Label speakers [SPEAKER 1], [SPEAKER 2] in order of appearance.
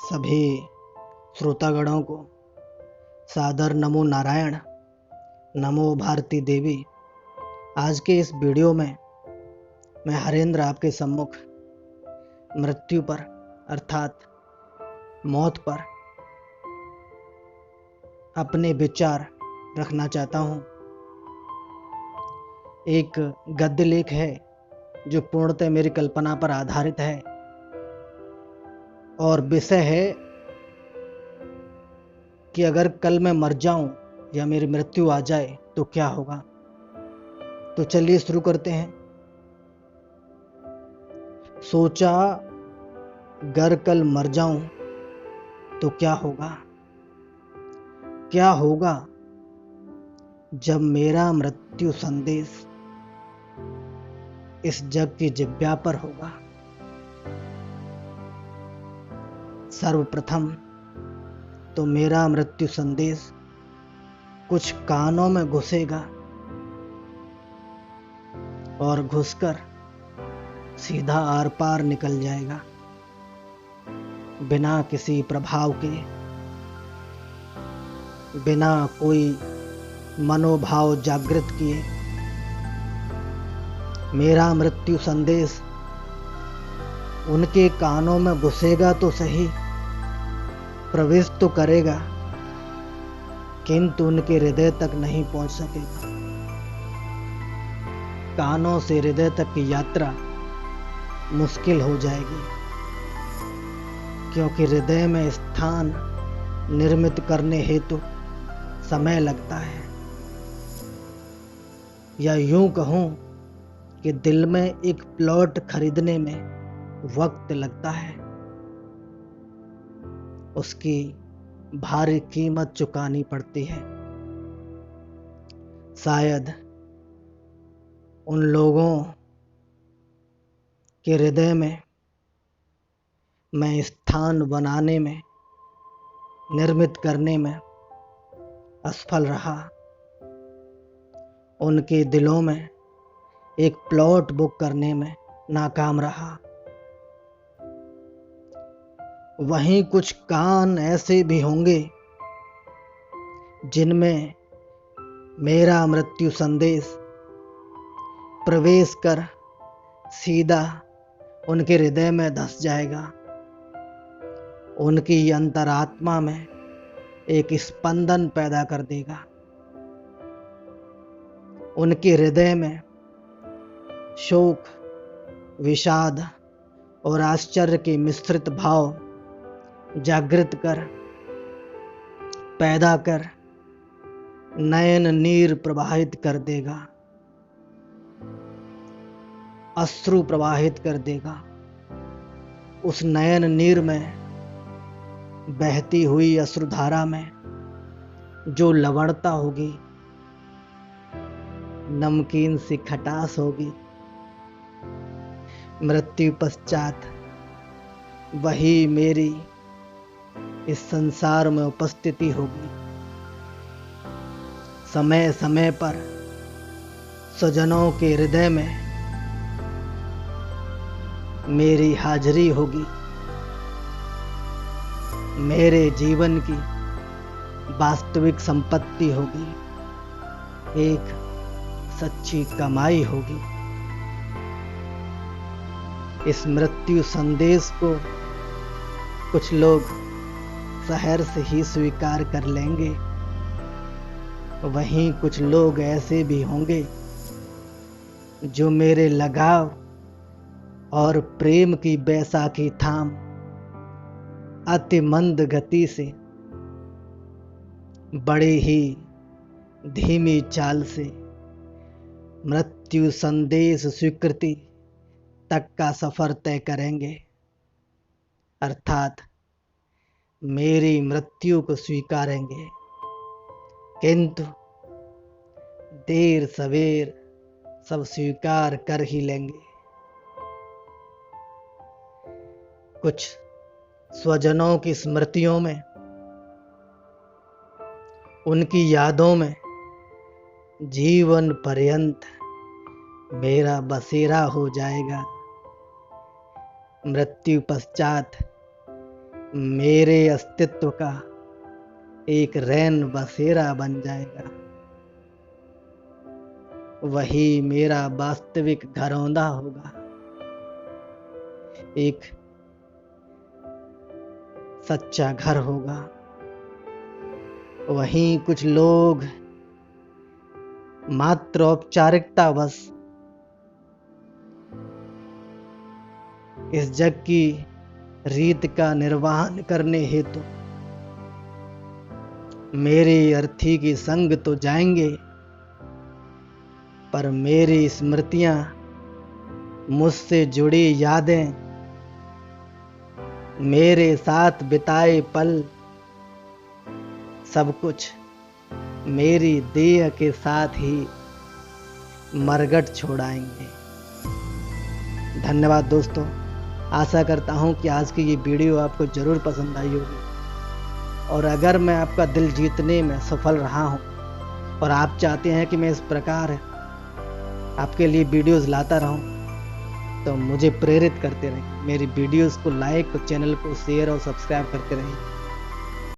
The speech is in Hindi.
[SPEAKER 1] सभी श्रोतागणों को सादर नमो नारायण, नमो भारती देवी। आज के इस वीडियो में मैं हरेंद्र आपके सम्मुख मृत्यु पर अर्थात मौत पर अपने विचार रखना चाहता हूँ। एक गद्य लेख है जो पूर्णतः मेरी कल्पना पर आधारित है और विषय है कि अगर कल मैं मर जाऊं या मेरी मृत्यु आ जाए तो क्या होगा। तो चलिए शुरू करते हैं। सोचा अगर कल मर जाऊं तो क्या होगा। क्या होगा जब मेरा मृत्यु संदेश इस जग की जिह्वा पर होगा। सर्वप्रथम तो मेरा मृत्यु संदेश कुछ कानों में घुसेगा और घुसकर सीधा आर पार निकल जाएगा, बिना किसी प्रभाव के, बिना कोई मनोभाव जागृत किए। मेरा मृत्यु संदेश उनके कानों में घुसेगा तो सही, प्रवेश तो करेगा, किंतु उनके हृदय तक नहीं पहुंच सकेगा। कानों से हृदय तक की यात्रा मुश्किल हो जाएगी, क्योंकि हृदय में स्थान निर्मित करने हेतु समय लगता है, या यूं कहूं कि दिल में एक प्लॉट खरीदने में वक्त लगता है। उसकी भारी कीमत चुकानी पड़ती है। शायद उन लोगों के हृदय में मैं स्थान बनाने में, निर्मित करने में असफल रहा। उनके दिलों में एक प्लॉट बुक करने में नाकाम रहा। वहीं कुछ कान ऐसे भी होंगे जिनमें मेरा मृत्यु संदेश प्रवेश कर सीधा उनके हृदय में धंस जाएगा। उनकी अंतरात्मा में एक स्पंदन पैदा कर देगा। उनके हृदय में शोक, विषाद और आश्चर्य के मिश्रित भाव जागृत कर, पैदा कर, नयन नीर प्रवाहित कर देगा, अश्रु प्रवाहित कर देगा। उस नयन नीर में बहती हुई अश्रुधारा में जो लवणता होगी, नमकीन सी खटास होगी, मृत्यु पश्चात वही मेरी इस संसार में उपस्थिति होगी। समय समय पर स्वजनों के हृदय में मेरी हाजिरी होगी। मेरे जीवन की वास्तविक संपत्ति होगी, एक सच्ची कमाई होगी। इस मृत्यु संदेश को कुछ लोग शहर से ही स्वीकार कर लेंगे, वहीं कुछ लोग ऐसे भी होंगे जो मेरे लगाव और प्रेम की बैसाखी थाम अति मंद गति से, बड़ी ही धीमी चाल से मृत्यु संदेश स्वीकृति तक का सफर तय करेंगे, अर्थात मेरी मृत्यु को स्वीकारेंगे। किंतु देर सवेर सब स्वीकार कर ही लेंगे। कुछ स्वजनों की स्मृतियों में, उनकी यादों में जीवन पर्यंत मेरा बसेरा हो जाएगा। मृत्यु पश्चात मेरे अस्तित्व का एक रैन बसेरा बन जाएगा। वही मेरा वास्तविक घरौंदा होगा। एक सच्चा घर होगा। वहीं कुछ लोग मात्र औपचारिकता बस इस जग की रीत का निर्वहन करने हेतु मेरी अर्थी की संग तो जाएंगे, पर मेरी स्मृतियां, मुझसे जुड़ी यादें, मेरे साथ बिताए पल, सब कुछ मेरी देह के साथ ही मरगट छोड़ाएंगे। धन्यवाद दोस्तों। आशा करता हूं कि आज की ये वीडियो आपको जरूर पसंद आई होगी, और अगर मैं आपका दिल जीतने में सफल रहा हूं और आप चाहते हैं कि मैं इस प्रकार आपके लिए वीडियोस लाता रहूं, तो मुझे प्रेरित करते रहें। मेरी वीडियोस को लाइक और चैनल को शेयर और सब्सक्राइब करते रहें।